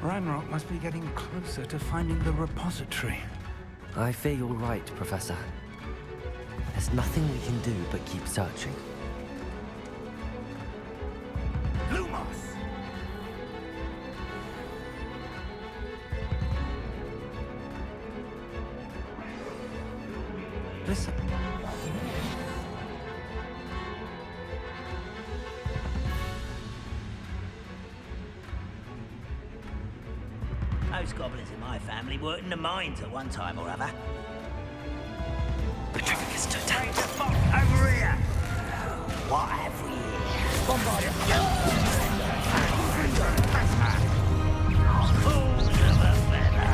Ranrock must be getting closer to finding the repository. I fear you're right, Professor. There's nothing we can do but keep searching. Lumos! Listen. Those goblins in my family worked in the mines at one time or other. Retreating is to attack. Over here! What have we here? Bombard it! Fools of a feather!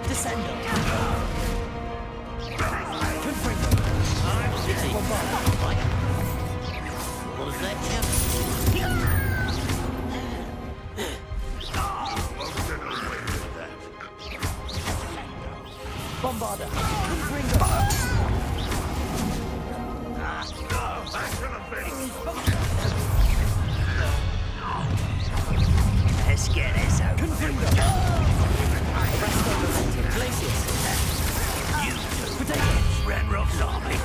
Descendo! Confringo! I'm city! Bombard! Was that you? Bombarder! Confringo! Let's get this out. Confringo! Glacius! You two! Potatoes! Ranrock's army!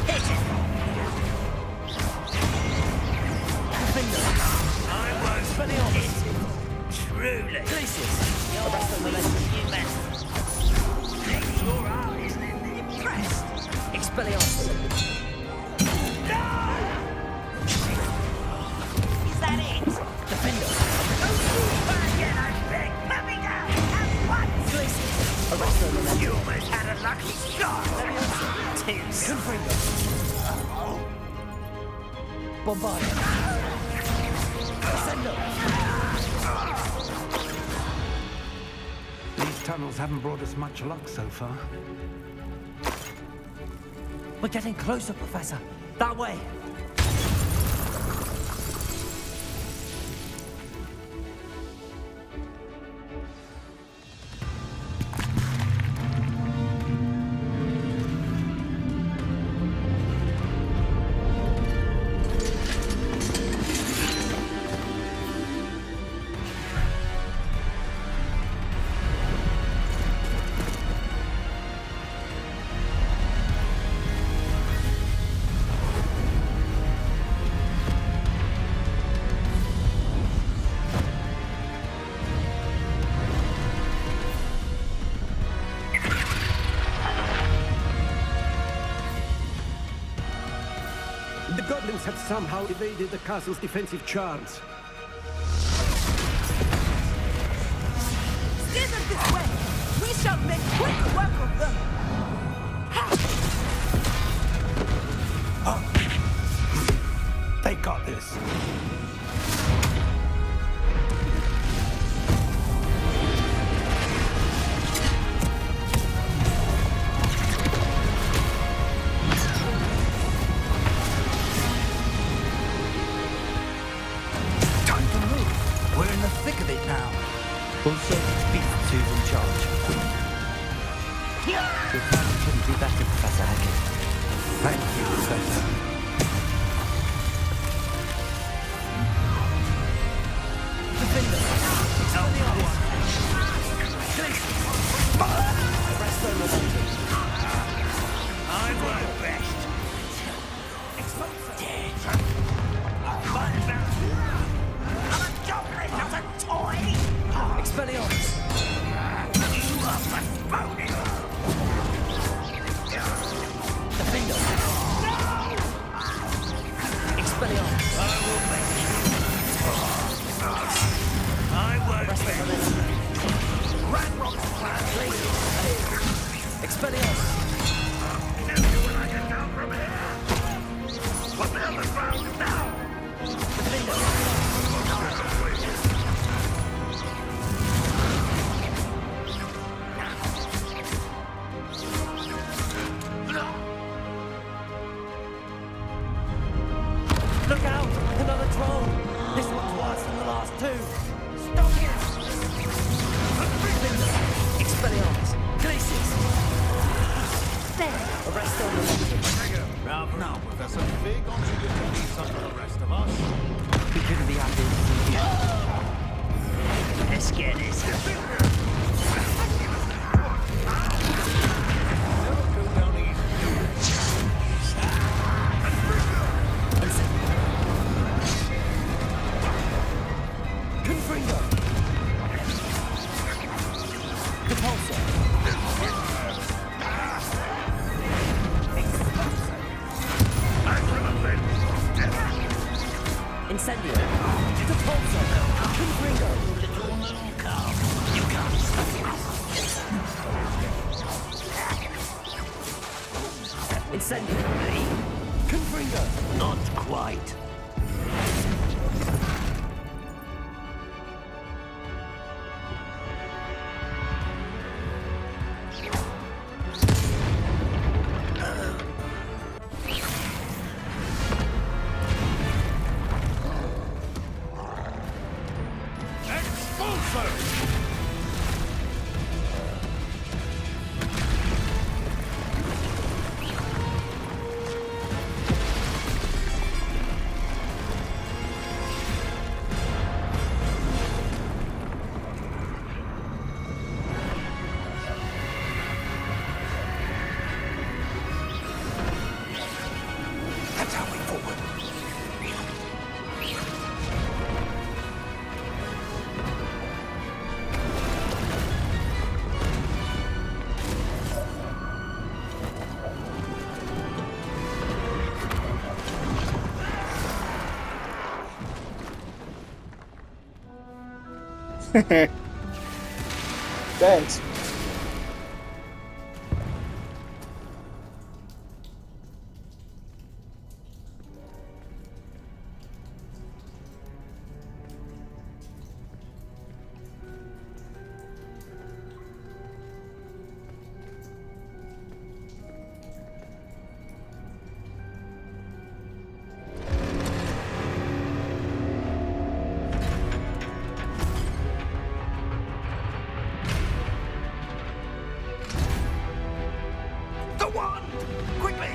Hit it! Confringo! I won't spell it! Truly! Glacius! You're you mess. Your art isn't impressed. Expelliarmus! No! Is that it? Defender! Again, I beg! Let me down! At once! Glacius! Arresto Memento! You almost had a lucky shot! Tips! Confringo! Bombard! Ascendo! These tunnels haven't brought us much luck so far. We're getting closer, Professor. That way. The goblins have somehow evaded the castle's defensive charms. Steer them this way! We shall make quick work of them! They got this. Also, Beast 2's in charge. Your plan couldn't be better, Professor Hackett. Thank you, Professor. Defender! Resto Memento! I work best. Dead. I'm a goblin, not a toy! Expelliarmus! You are postponing! Defender! Expelliarmus! I will make you. I won't Resto make Memento! Ranrock's plan. Expelliarmus! When I get down from here. What the hell is wrong now? Defender! Look out! Another troll! This one's worse than the last two! Stop it! Expelliarmus! Glacius! There! Arresto Memento! Now, Professor, big onto you to be some of the rest of us. We couldn't be happier to see you. Let's get this. Never go down easy. Confringo! Repulsor! Incendio! Repulsor! Confringo! You can't stop Incendio! Confringo! Not quite. That's our way forward. Thanks. The wand! Quickly!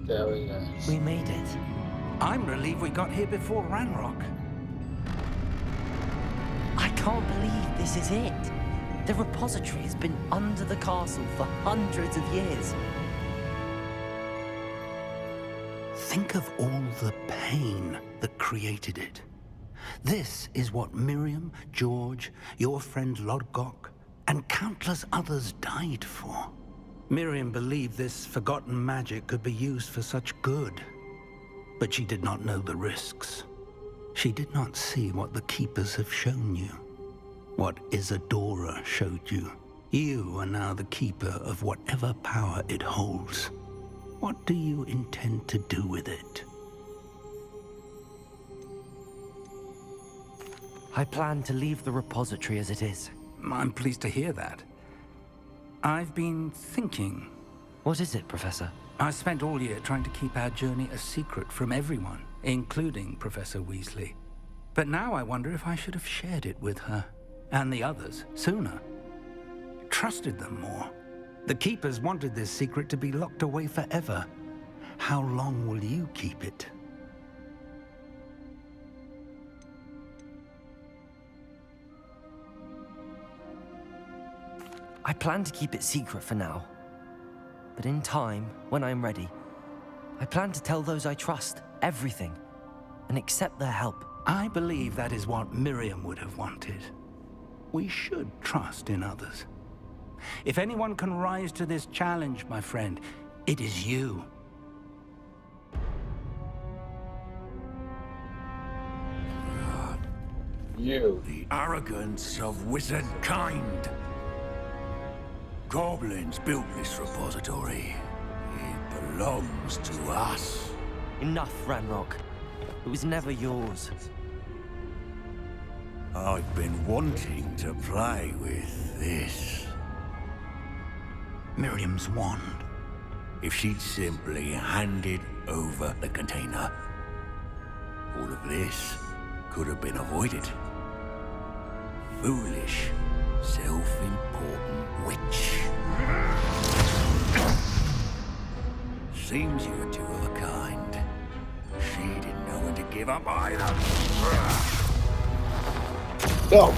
Very nice. We made it. I'm relieved we got here before Ranrock. I can't believe this is it. The repository has been under the castle for hundreds of years. Think of all the pain that created it. This is what Miriam, George, your friend Lodgok, and countless others died for. Miriam believed this forgotten magic could be used for such good. But she did not know the risks. She did not see what the Keepers have shown you. What Isadora showed you. You are now the Keeper of whatever power it holds. What do you intend to do with it? I plan to leave the repository as it is. I'm pleased to hear that. I've been thinking. What is it, Professor? I spent all year trying to keep our journey a secret from everyone, including Professor Weasley. But now I wonder if I should have shared it with her, and the others, sooner. Trusted them more. The Keepers wanted this secret to be locked away forever. How long will you keep it? I plan to keep it secret for now. But in time, when I'm ready, I plan to tell those I trust everything and accept their help. I believe that is what Miriam would have wanted. We should trust in others. If anyone can rise to this challenge, my friend, it is you. You. The arrogance of wizard kind. Goblins built this repository. It belongs to us. Enough, Ranrock. It was never yours. I've been wanting to play with this. Miriam's wand. If she'd simply handed over the container, all of this could have been avoided. Foolish, self-important witch. Seems you were two of a kind. She didn't know when to give up either. Go.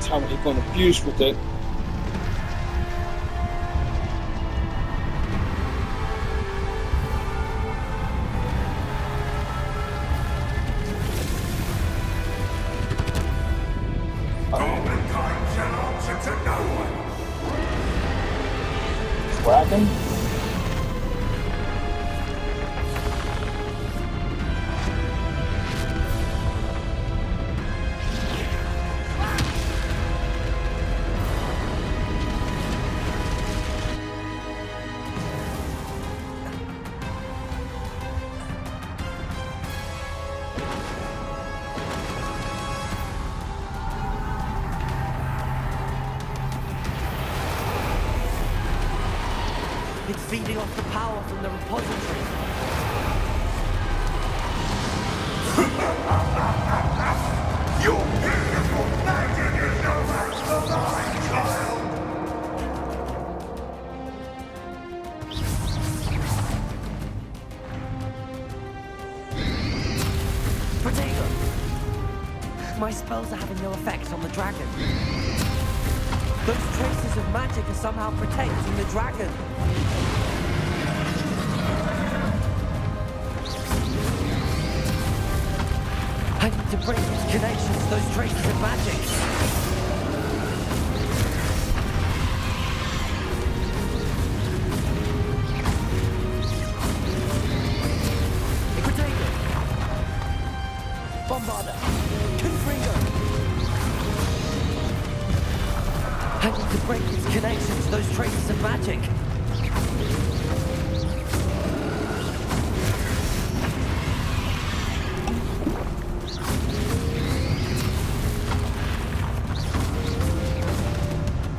Tell me you're going to abuse with it. Dragon? It's feeding off the power from the repository. Your beautiful magic is no match for mine, child! Protego! My spells are having no effect on the dragon. Those traces of magic are somehow protecting the dragon. I need to break its connection to those traces of magic. Protego! Bombarda! Confringo! I need to break its connection to those traces of magic.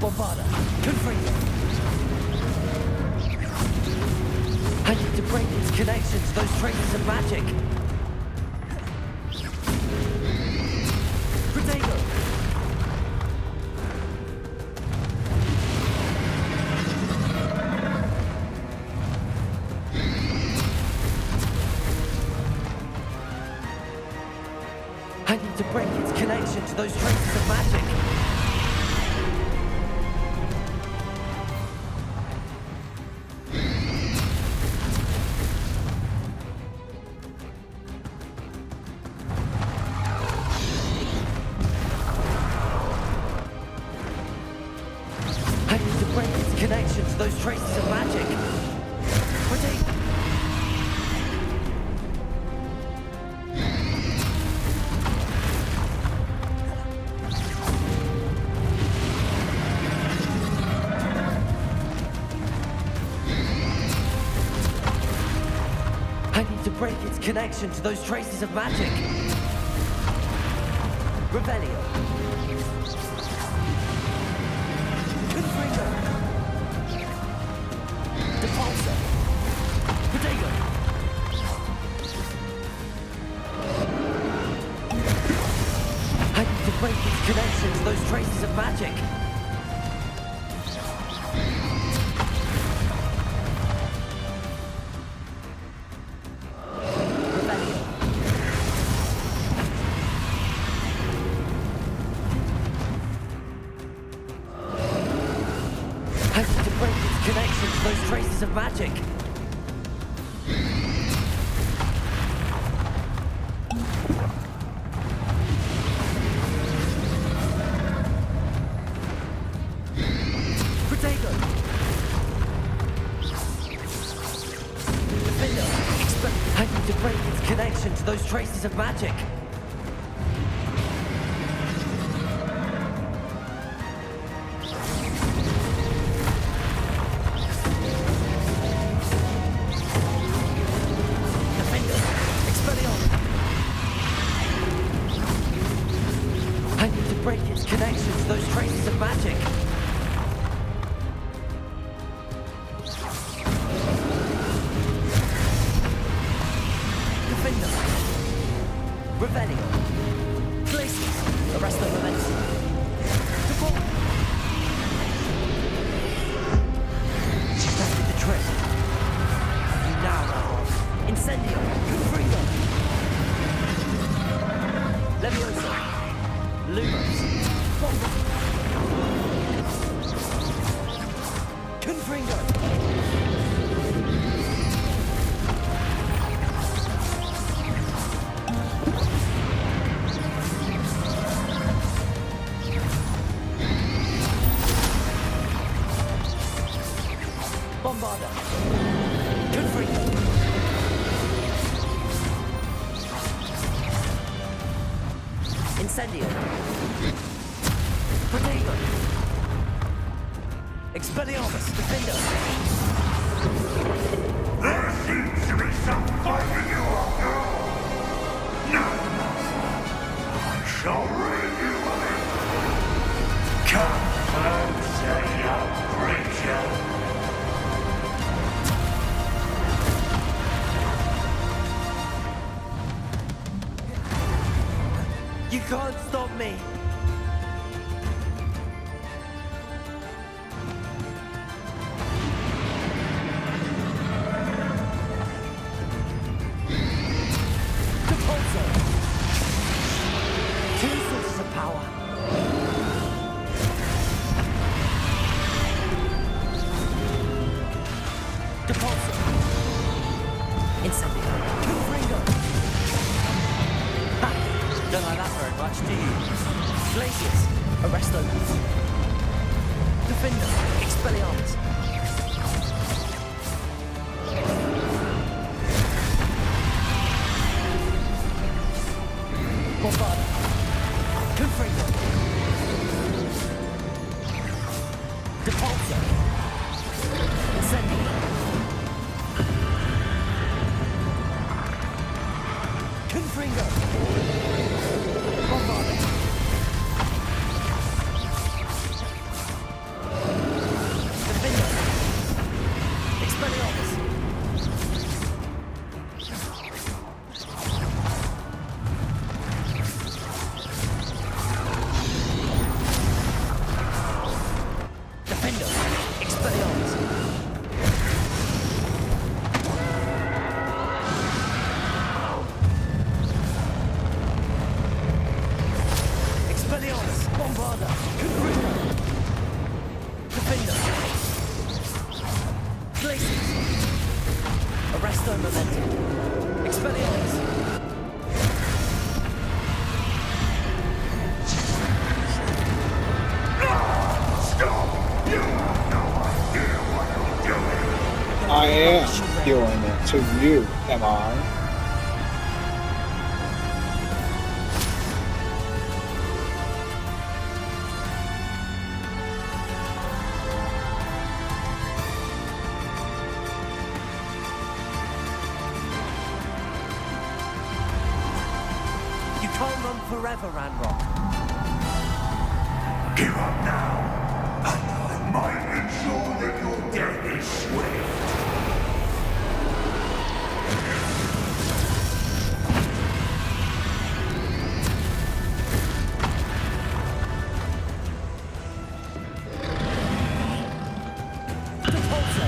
Bombarda, Confringo. I need to break its connection to those traces of magic. Protego. I need to break its connection to those traces of magic. I need to break its connection to those traces of magic. Protego. I need to break its connection to those traces of magic. Revelio. Confringo. Depulso. Protego. I need to break its connection to those traces of magic. traces of magic. Protego! Defender! I need to break its connection to those traces of magic. Break its connection to those traces of magic. Defender. Revelio. Glacius. Arrest the momentum. Support. That did the trick. You now have Incendio. Confringo. Leviosa. Lumos. Confringo. Bombarda. Confringo. Incendio. Protego! Expelliarmus, Defender! There seems to be some fighting you after all. Not enough. I shall rid you of it. Come closer, young creature. You can't stop me! Two sources of power. Depulso. Incendio. Confringo. Ha! Don't like that very much, do you? Glacius. Arresto. Defender. Expelliarmus. Bombarda. Confringo. Depulso. Incendio. Confringo. Bombarda. Defender. Expelliarmus. Defender. Expelliarmus. Expelliarmus. Bombarda. Confringo. Defender. Glacius. Arresto momentum. Expelliarmus. I am doing it to you, am I? You can't run forever, Ranrock. Give up now, and I might ensure that your death is swift. Depulso.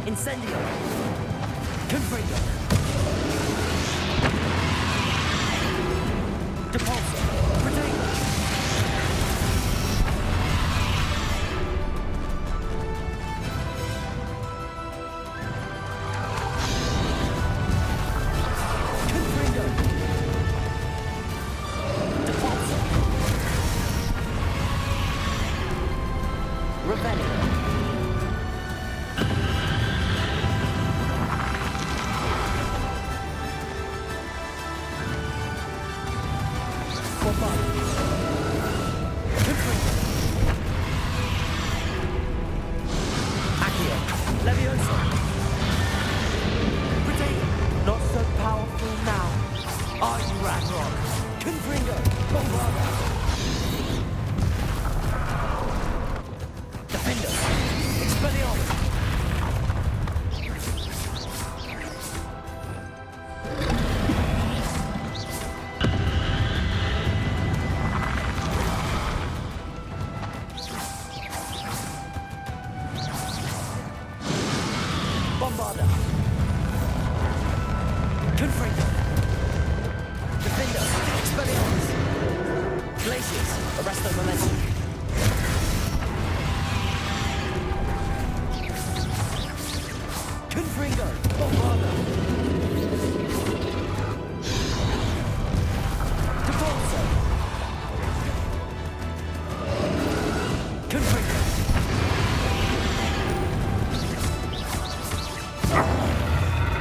Incendio. Confringo. Depulso. Protego. Are you Ragnarok? Confringo! Bombarda! Defenders! Expelliarmus! Bombarda! Confringo! Defenders! Expelliarmus! Glaciers! Arrest their momentum! Confringo! Bombarda! Devolso! Confringo!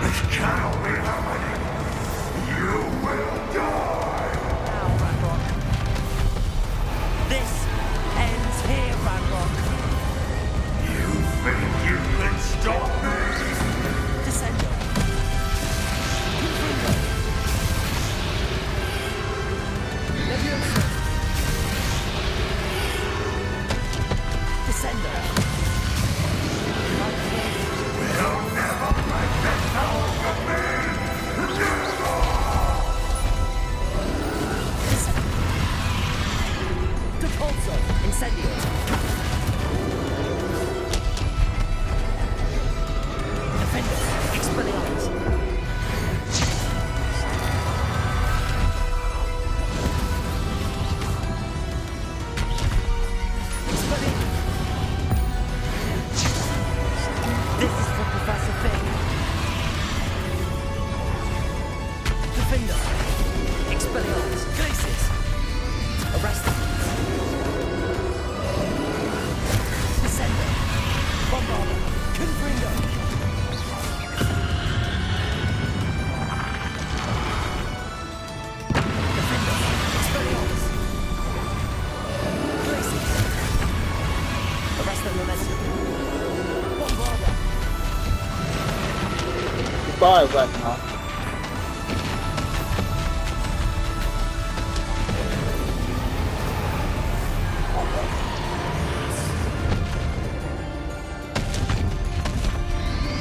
This cannot be happening. You will die. Now, Ragnarok. This ends here, Ragnarok. You think you can stop me? Descendo. Confringo. Leviosa. Descendo. You'll never break this power from me. Depulso. Incendio. Defender. Expelliarmus. Expelliarmus. This is for Professor Fig. Defender. Expelliarmus. Glaciers. Arrest them. Descender. Bombarda. Confringo. Defender. Expelliarmus. Glaciers. Arrest them momentum. Bombarda. Goodbye, Ragnarok.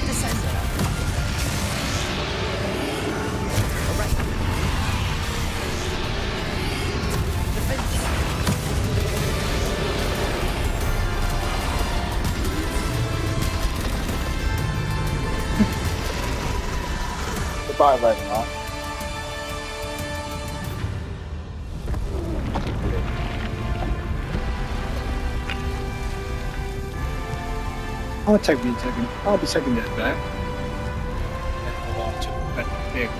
Descender. Arrest them. Defender. Goodbye, Ragnarok. I'll be taking that back. And hold on to that big.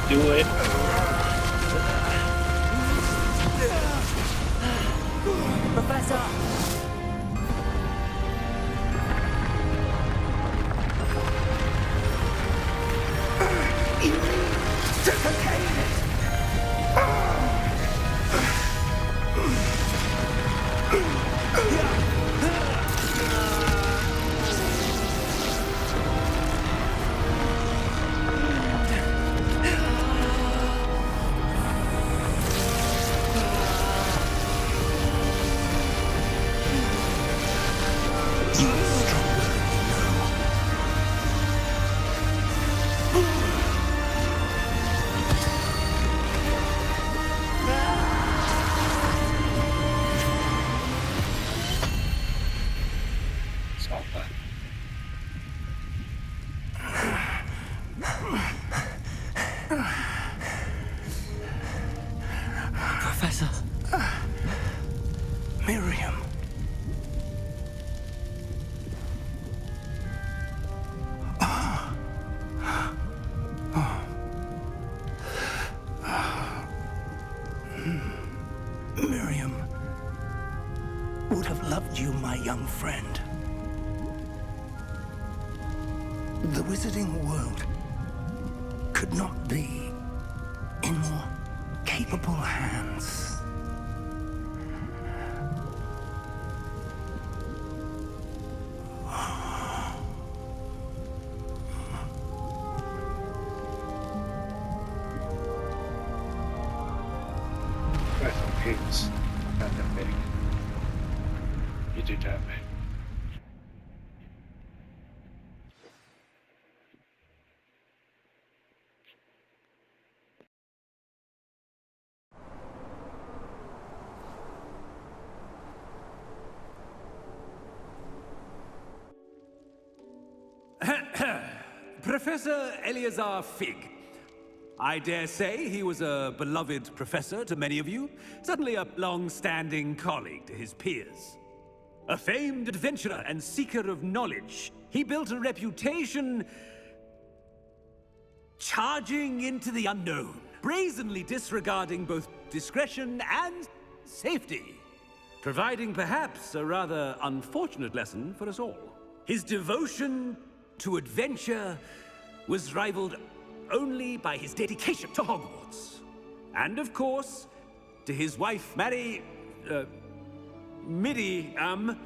Do it. Professor! Miriam. young friend. The wizarding world could not be in more capable hands. Pigs. Not that big. You did that, man. Professor Eleazar Fig. I dare say he was a beloved professor to many of you, certainly a long-standing colleague to his peers. A famed adventurer and seeker of knowledge, he built a reputation charging into the unknown, brazenly disregarding both discretion and safety, providing perhaps a rather unfortunate lesson for us all. His devotion to adventure was rivaled only by his dedication to Hogwarts. And of course, to his wife, Miriam,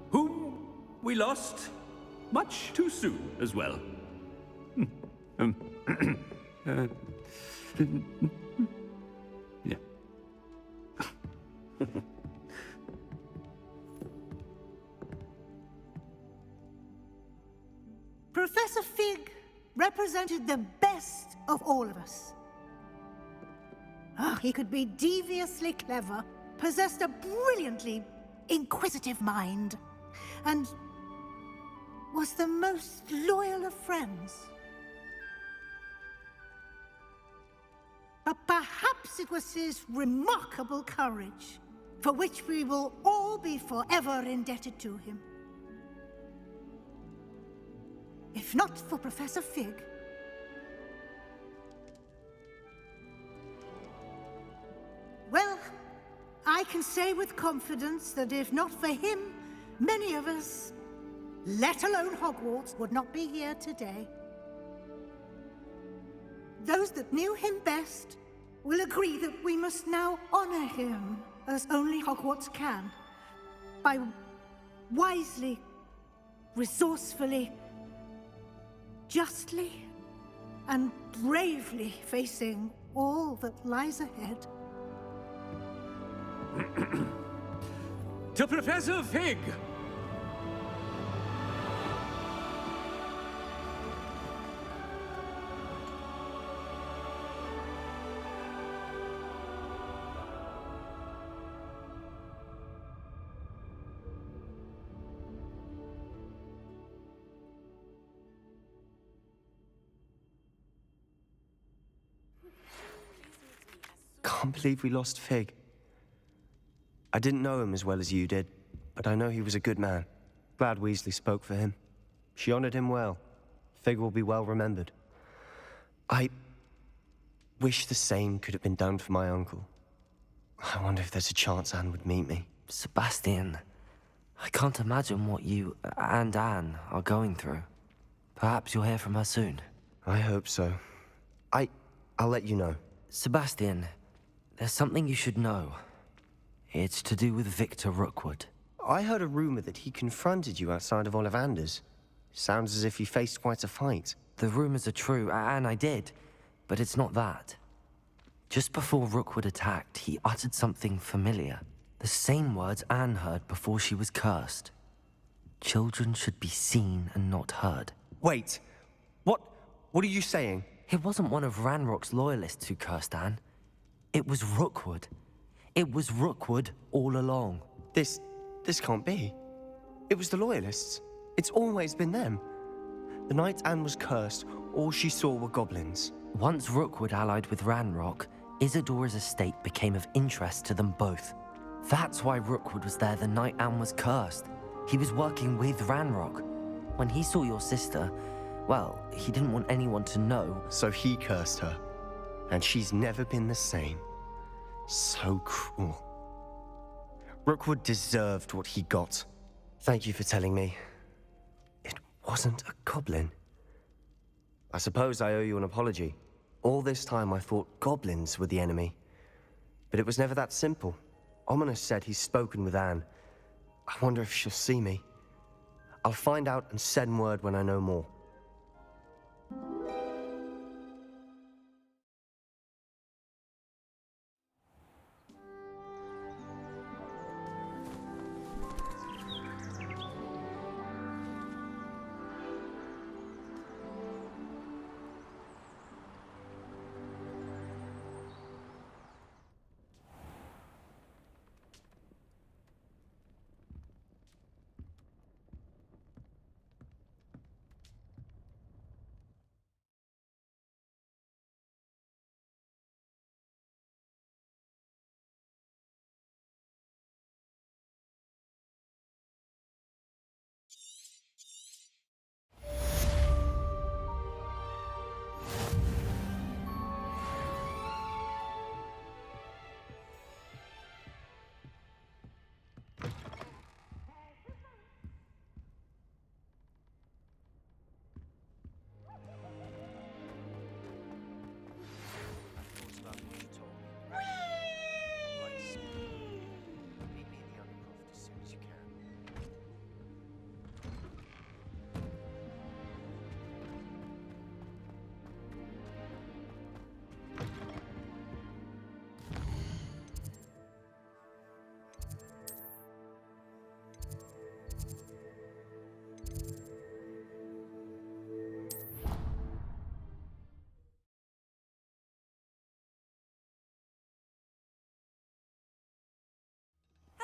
whom we lost much too soon as well. Yeah. Professor Fig represented the best of all of us. He could be deviously clever, possessed a brilliantly inquisitive mind, and was the most loyal of friends. But perhaps it was his remarkable courage, for which we will all be forever indebted to him. If not for Professor Fig, well, I can say with confidence that if not for him, many of us, let alone Hogwarts, would not be here today. Those that knew him best will agree that we must now honor him as only Hogwarts can, by wisely, resourcefully, justly, and bravely facing all that lies ahead. To Professor Fig! Can't believe we lost Fig. I didn't know him as well as you did, but I know he was a good man. Glad Weasley spoke for him. She honored him well. Fig will be well remembered. I wish the same could have been done for my uncle. I wonder if there's a chance Anne would meet me. Sebastian, I can't imagine what you and Anne are going through. Perhaps you'll hear from her soon. I hope so. I'll let you know. Sebastian, there's something you should know. It's to do with Victor Rookwood. I heard a rumor that he confronted you outside of Ollivander's. Sounds as if he faced quite a fight. The rumors are true, and I did, but it's not that. Just before Rookwood attacked, he uttered something familiar. The same words Anne heard before she was cursed. Children should be seen and not heard. Wait, what are you saying? It wasn't one of Ranrock's loyalists who cursed Anne. It was Rookwood. It was Rookwood all along. This can't be. It was the loyalists. It's always been them. The night Anne was cursed, all she saw were goblins. Once Rookwood allied with Ranrock, Isadora's estate became of interest to them both. That's why Rookwood was there the night Anne was cursed. He was working with Ranrock. When he saw your sister, well, he didn't want anyone to know. So he cursed her. And she's never been the same. So cruel. Rookwood deserved what he got. Thank you for telling me. It wasn't a goblin. I suppose I owe you an apology. All this time I thought goblins were the enemy. But it was never that simple. Ominous said he's spoken with Anne. I wonder if she'll see me. I'll find out and send word when I know more.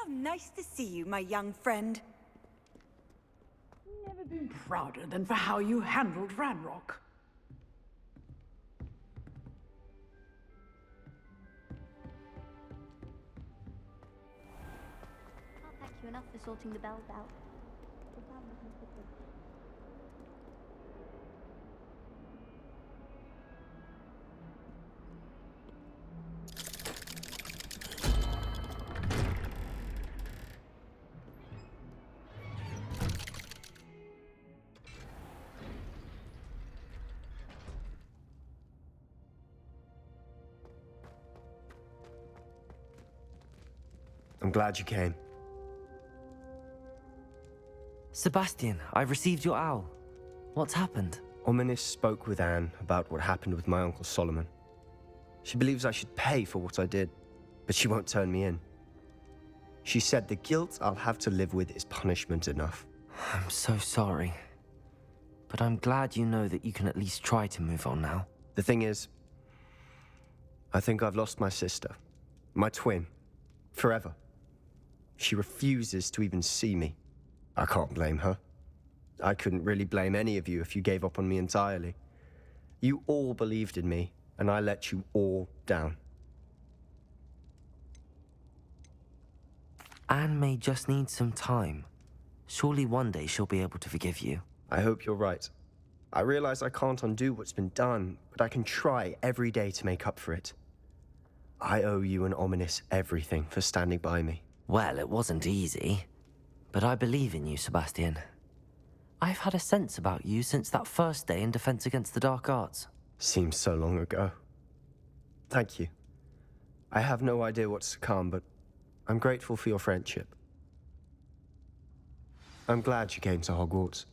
How nice to see you, my young friend. Never been prouder than for how you handled Ranrock. Can't thank you enough for sorting the bells out. I'm glad you came. Sebastian, I've received your owl. What's happened? Ominous spoke with Anne about what happened with my Uncle Solomon. She believes I should pay for what I did, but she won't turn me in. She said the guilt I'll have to live with is punishment enough. I'm so sorry. But I'm glad you know that you can at least try to move on now. The thing is, I think I've lost my sister, my twin, forever. She refuses to even see me. I can't blame her. I couldn't really blame any of you if you gave up on me entirely. You all believed in me, and I let you all down. Anne may just need some time. Surely one day she'll be able to forgive you. I hope you're right. I realize I can't undo what's been done, but I can try every day to make up for it. I owe you and Ominous everything for standing by me. Well, it wasn't easy. But I believe in you, Sebastian. I've had a sense about you since that first day in Defense Against the Dark Arts. Seems so long ago. Thank you. I have no idea what's to come, but I'm grateful for your friendship. I'm glad you came to Hogwarts.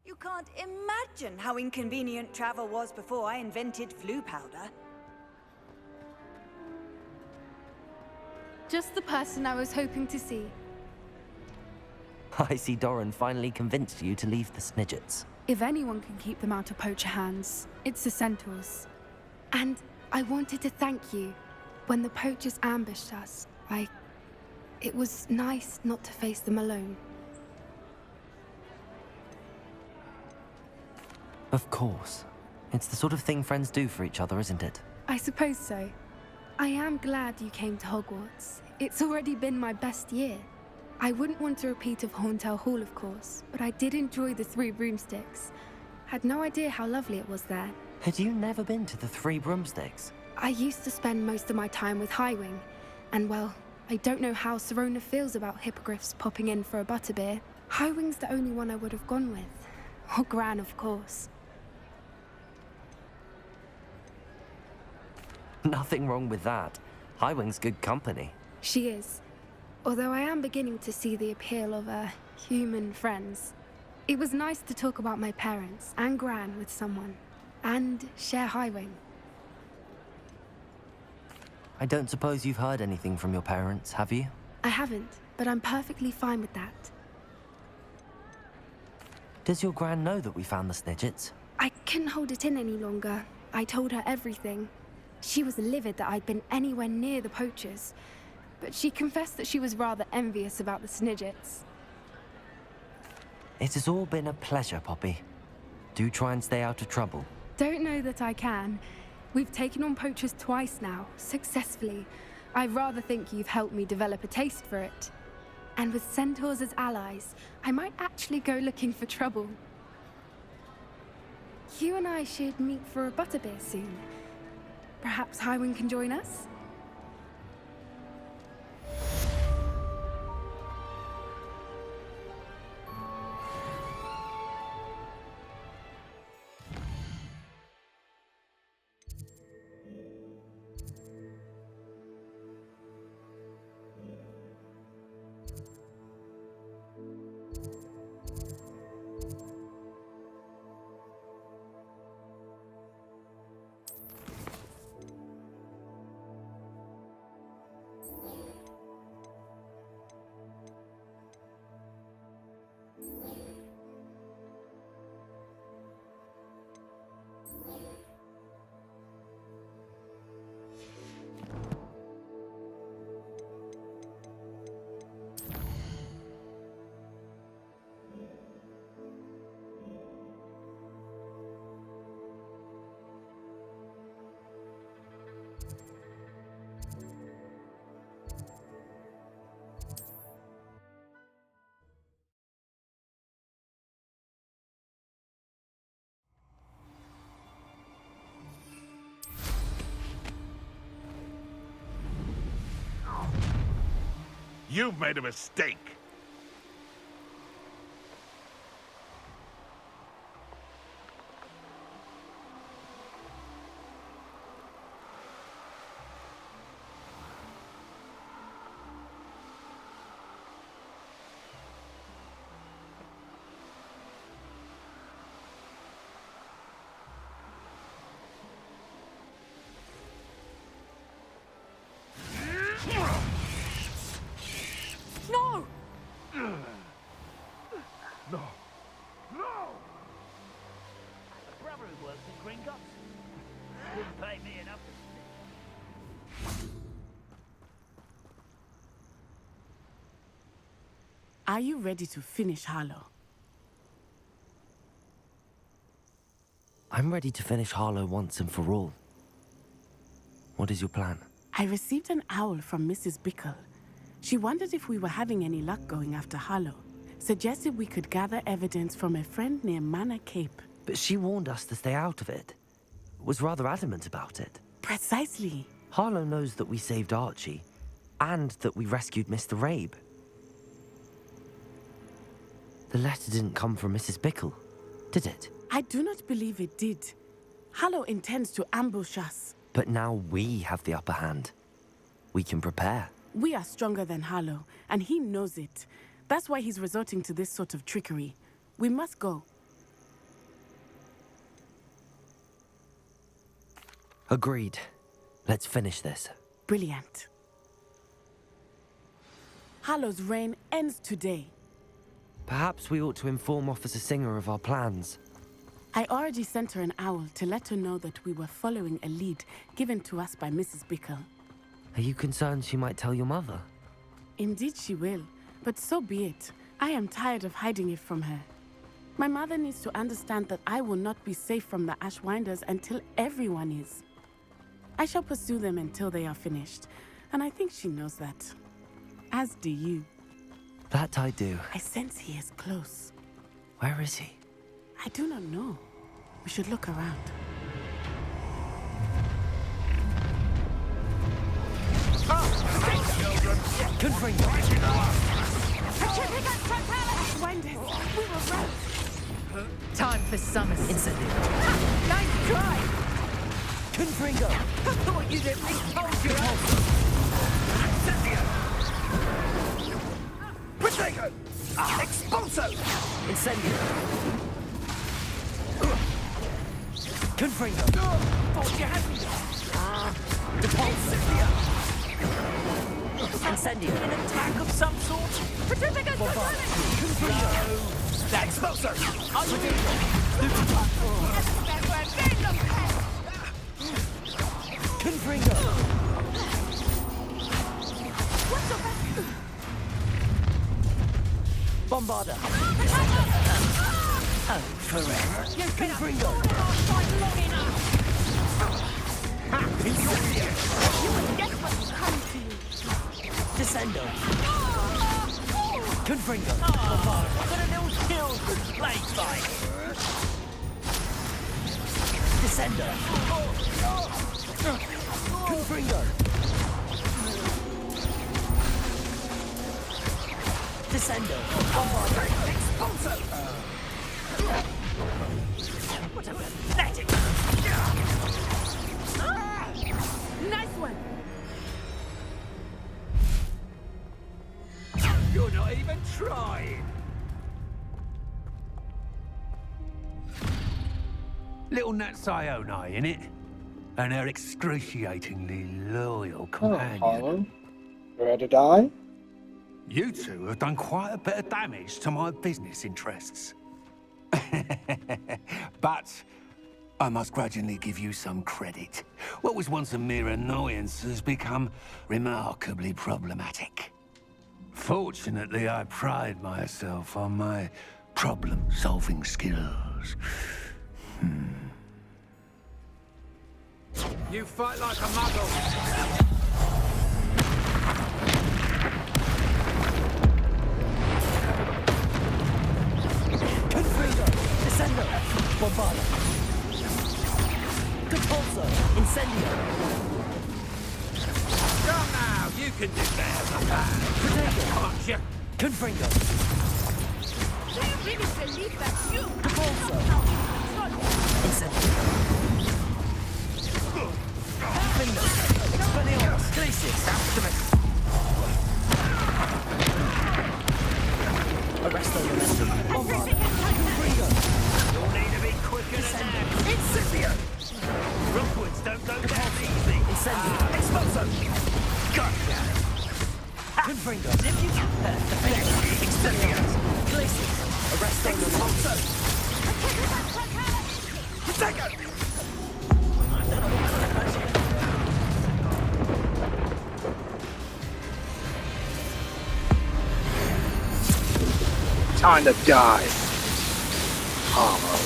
You can't imagine how inconvenient travel was before I invented flu powder. just the person I was hoping to see. I see Doran finally convinced you to leave the Snidgets. If anyone can keep them out of poacher hands, it's the centaurs. And I wanted to thank you. When the poachers ambushed us, it was nice not to face them alone. Of course. It's the sort of thing friends do for each other, isn't it? I suppose so. I am glad you came to Hogwarts. It's already been my best year. I wouldn't want a repeat of Horntail Hall, of course, but I did enjoy the Three Broomsticks. Had no idea how lovely it was there. Had you never been to the Three Broomsticks? I used to spend most of my time with Highwing, and well, I don't know how Serona feels about hippogriffs popping in for a butterbeer. Highwing's the only one I would have gone with. Or Gran, of course. Nothing wrong with that. Highwing's good company. She is. Although I am beginning to see the appeal of, human friends. It was nice to talk about my parents and Gran with someone. And share Highwing. I don't suppose you've heard anything from your parents, have you? I haven't, but I'm perfectly fine with that. Does your Gran know that we found the Snidgets? I couldn't hold it in any longer. I told her everything. She was livid that I'd been anywhere near the poachers, but she confessed that she was rather envious about the Snidgets. It has all been a pleasure, Poppy. Do try and stay out of trouble. Don't know that I can. We've taken on poachers twice now, successfully. I rather think you've helped me develop a taste for it. And with centaurs as allies, I might actually go looking for trouble. You and I should meet for a butterbeer soon. Perhaps Highwing can join us? You've made a mistake. No! No. No! A brother who works in Gringotts. Didn't pay me enough. Are you ready to finish Harlow? I'm ready to finish Harlow once and for all. What is your plan? I received an owl from Mrs. Bickle. She wondered if we were having any luck going after Harlow. Suggested we could gather evidence from a friend near Manor Cape. But she warned us to stay out of it. Was rather adamant about it. Precisely. Harlow knows that we saved Archie, and that we rescued Mr. Rabe. The letter didn't come from Mrs. Bickle, did it? I do not believe it did. Harlow intends to ambush us. But now we have the upper hand. We can prepare. We are stronger than Harlow, and he knows it. That's why he's resorting to this sort of trickery. We must go. Agreed. Let's finish this. Brilliant. Hallow's reign ends today. Perhaps we ought to inform Officer Singer of our plans. I already sent her an owl to let her know that we were following a lead given to us by Mrs. Bickle. Are you concerned she might tell your mother? Indeed she will, but so be it. I am tired of hiding it from her. My mother needs to understand that I will not be safe from the Ashwinders until everyone is. I shall pursue them until they are finished, and I think she knows that. As do you. That I do. I sense he is close. Where is he? I do not know. We should look around. Confringo! Ashwinders, we were right. Time for summer. Incendio! Nice try! Confringo! I thought you'd at least hold your own. Protego! Expulso! Incendio! Confringo! Thought you had me. Depulso! Incendio! An attack of some sort? Confringo! Expulso! Confringo! Bombarda! Oh, forever! Confringo! Descendo! Confringo! I've got a little kill with plague fight. Descendo! Confringo! Descendo! Bombarda! Expulso! What a pathetic. Nice one! You're not even trying. Little Nat Sione, innit? And her excruciatingly loyal Oh, companion. Harlow. You ready to die? You two have done quite a bit of damage to my business interests. But I must grudgingly give you some credit. What was once a mere annoyance has become remarkably problematic. Fortunately, I pride myself on my problem-solving skills. You fight like a muggle. Confringo! Descendo! Bombarda! Depulso! Incendio! Come now, you can do better than that. Protego! Can't you? Confringo! Do you really believe that you Depulso! Incendio! Findo! Expelliarmus! Glacius! Aftermath! Arresto Momentum! Bombarda! Confringo! You'll need to be quicker than that. Incendio! Rockwoods don't go down easy. Incendio! Expulso! Gotcha! Confringo! Expelliarmus! Glacius! Arresto Momentum! Protego! Time to die. Hollow.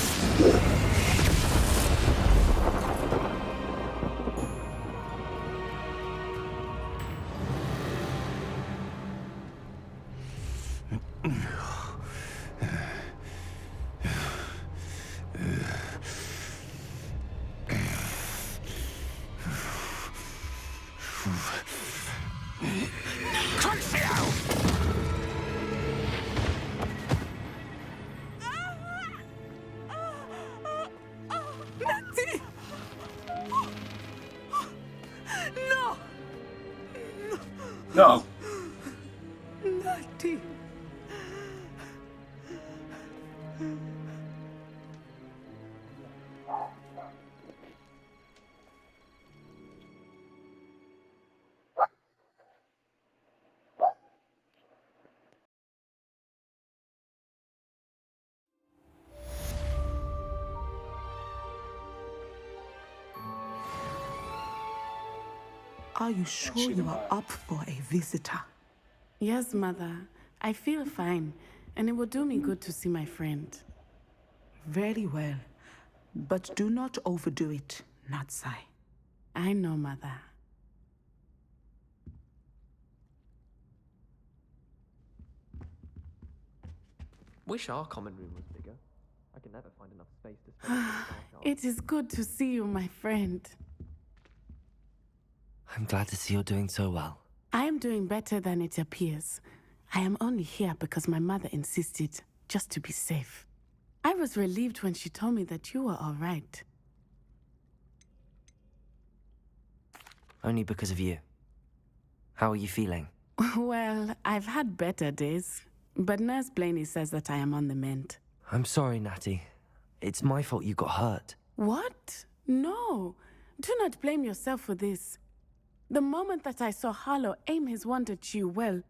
Natty! No! No. Natty! Are you sure you are up for a visitor? Yes, Mother. I feel fine, and it will do me good to see my friend. Very well. But do not overdo it, Natsai. I know, Mother. Wish our common room was bigger. I can never find enough space to spend. It is good to see you, my friend. I'm glad to see you're doing so well. I am doing better than it appears. I am only here because my mother insisted, just to be safe. I was relieved when she told me that you were all right. Only because of you. How are you feeling? Well, I've had better days, but Nurse Blaney says that I am on the mend. I'm sorry, Natty. It's my fault you got hurt. What? No. Do not blame yourself for this. The moment that I saw Harlow aim his wand at you, well...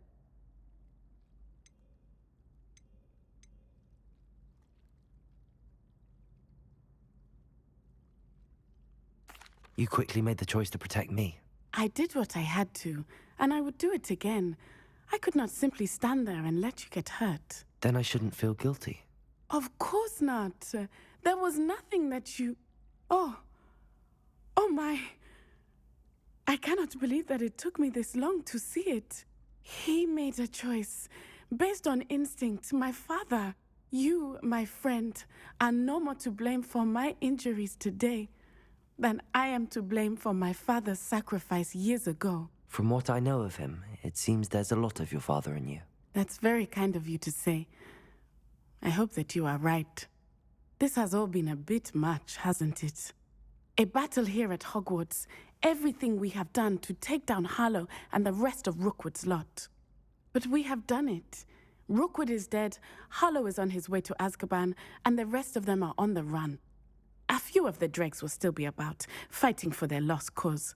You quickly made the choice to protect me. I did what I had to, and I would do it again. I could not simply stand there and let you get hurt. Then I shouldn't feel guilty. Of course not. There was nothing that you... Oh my... I cannot believe that it took me this long to see it. He made a choice based on instinct. My father, you, my friend, are no more to blame for my injuries today than I am to blame for my father's sacrifice years ago. From what I know of him, it seems there's a lot of your father in you. That's very kind of you to say. I hope that you are right. This has all been a bit much, hasn't it? A battle here at Hogwarts, everything we have done to take down Harlow and the rest of Rookwood's lot. But we have done it. Rookwood is dead, Harlow is on his way to Azkaban, and the rest of them are on the run. A few of the dregs will still be about, fighting for their lost cause.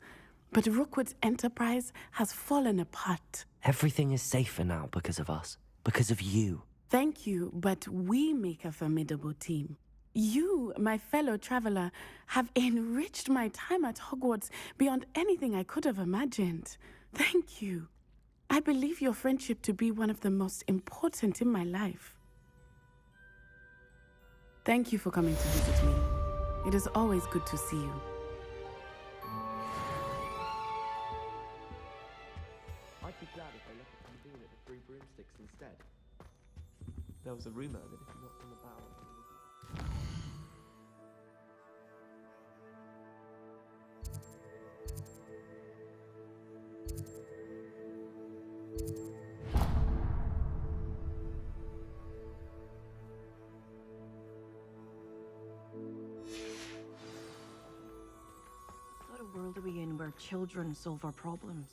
But Rookwood's enterprise has fallen apart. Everything is safer now because of us. Because of you. Thank you, but we make a formidable team. You, my fellow traveler, have enriched my time at Hogwarts beyond anything I could have imagined. Thank you. I believe your friendship to be one of the most important in my life. Thank you for coming to visit me. It is always good to see you. I'd be glad if they let us come in at the 3 broomsticks instead. There was a rumor that if you knocked on the barrel... What world are we in where children solve our problems?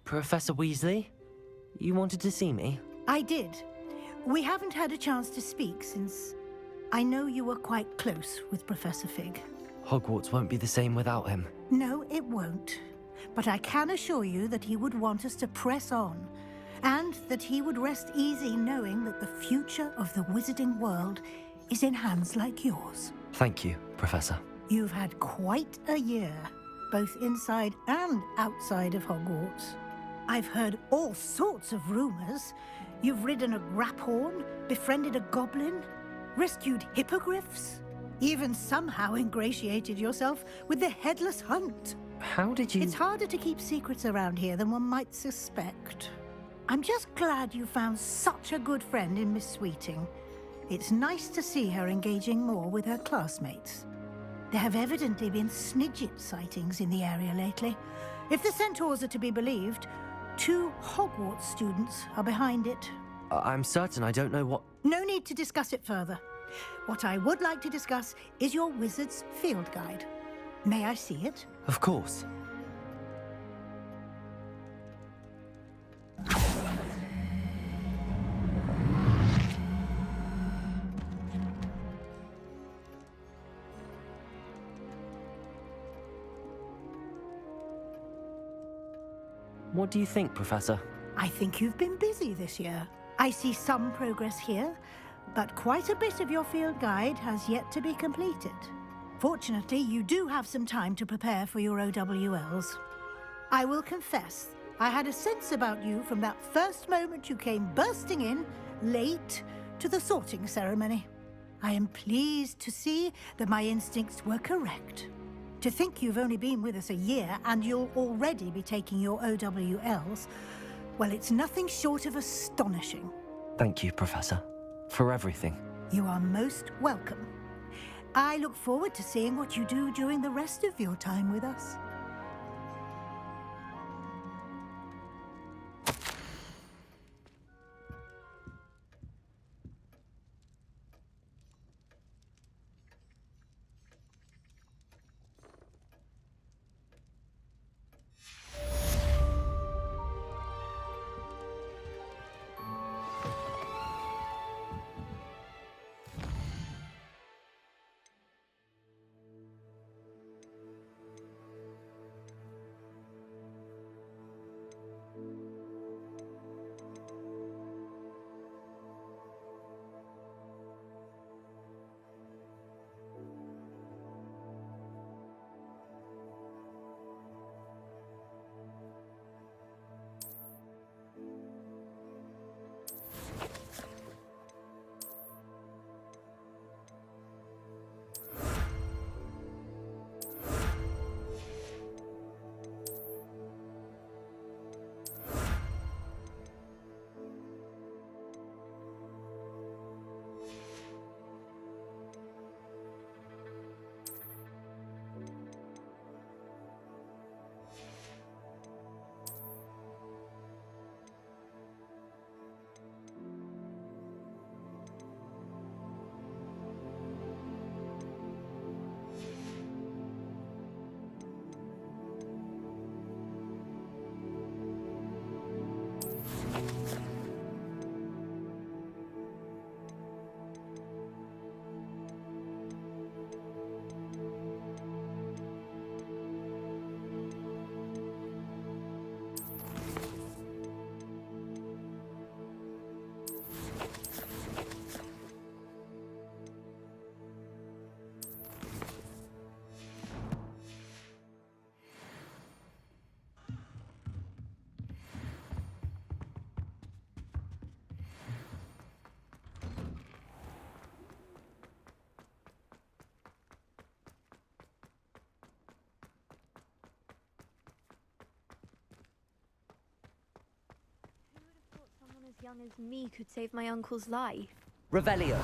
Professor Weasley? You wanted to see me? I did. We haven't had a chance to speak since I know you were quite close with Professor Fig. Hogwarts won't be the same without him. No, it won't. But I can assure you that he would want us to press on, and that he would rest easy knowing that the future of the wizarding world is in hands like yours. Thank you, Professor. You've had quite a year, both inside and outside of Hogwarts. I've heard all sorts of rumors. You've ridden a graphorn, befriended a goblin, rescued hippogriffs, even somehow ingratiated yourself with the Headless Hunt. How did you... It's harder to keep secrets around here than one might suspect. I'm just glad you found such a good friend in Miss Sweeting. It's nice to see her engaging more with her classmates. There have evidently been Snidget sightings in the area lately. If the Centaurs are to be believed, 2 Hogwarts students are behind it. I'm certain I don't know what... No need to discuss it further. What I would like to discuss is your wizard's field guide. May I see it? Of course. What do you think, Professor? I think you've been busy this year. I see some progress here, but quite a bit of your field guide has yet to be completed. Fortunately, you do have some time to prepare for your OWLs. I will confess, I had a sense about you from that first moment you came bursting in, late, to the sorting ceremony. I am pleased to see that my instincts were correct. To think you've only been with us a year and you'll already be taking your OWLs, well, it's nothing short of astonishing. Thank you, Professor, for everything. You are most welcome. I look forward to seeing what you do during the rest of your time with us. Someone as young as me could save my uncle's life. Revelio.